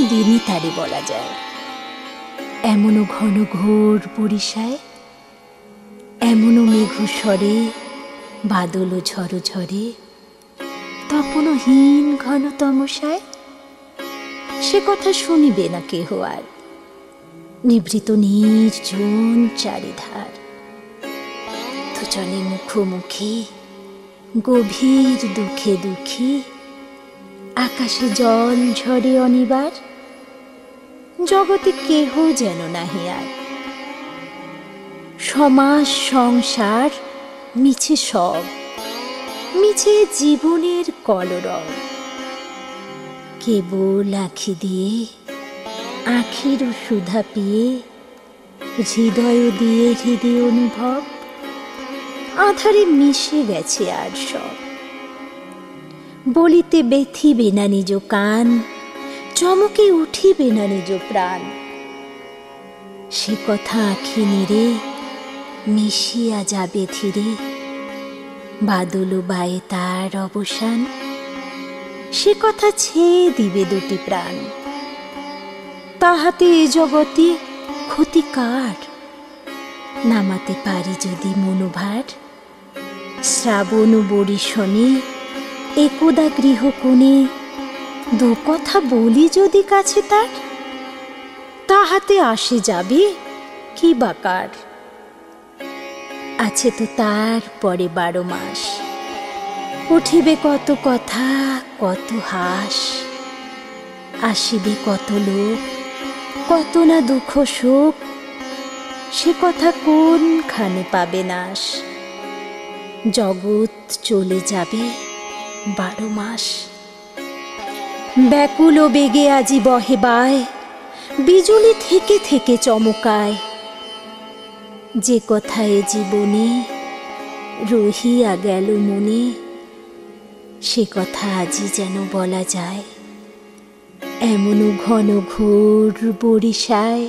প্রতিদিনই তারে বলা যায়। এমনও ঘন ঘোর বরিশায়, এমনও মেঘস্বরে বাদল ঝড় ঝরে, তপনহীন ঘন তমসায় সে কথা শুনিবে না কেহ আর। নিভৃত নির্জন চারিধার, দুজনে মুখোমুখি গভীর দুঃখে দুঃখী, আকাশে জল ঝরে অনিবার, জগতে কেহ যেন নাহি আর। সমাজ সংসার মিছে সব, মিছে জীবনের কলরব, কেবল আঁখি দিয়ে আঁখির সুধা পিয়ে, হৃদয় দিয়ে হৃদয় অনুভব, আধারে মিশে গেছে আর সব। বলিতে ব্যথিবে না নিজ কান, চমকে উঠিবে না নিজ প্রাণ, সে কথা আঁখি নিরে মিশিয়া যাবে ধীরে, বাদল বায়ে তার অবসান, সে কথা ছেয়ে দিবে দুটি প্রাণ। তাহাতে এ জগতে ক্ষতি কার, নামাতে পারি যদি মনোভার। শ্রাবণ বরিশনে একদা গৃহকোণে দু কথা বলি যদি কাছে তার, তাহাতে আসে যাবে কি বাকার। আছে তো তার পরে 12 মাস, উঠিবে কত কথা কত হাস, আসিবে কত লোক কত না দুঃখ শোক, সে কথা কোনখানে পাবে নাশ। জগৎ চলে যাবে 12 মাস, ব্যাকুল বেগে আজি বহে বায়, বিজুলি থেকে থেকে চমকায়। যে কথা এ জীবনে রহিয়া গেল মনে, সে কথা আজি যেন বলা যায়। এমনও ঘন ঘোর বরিশায়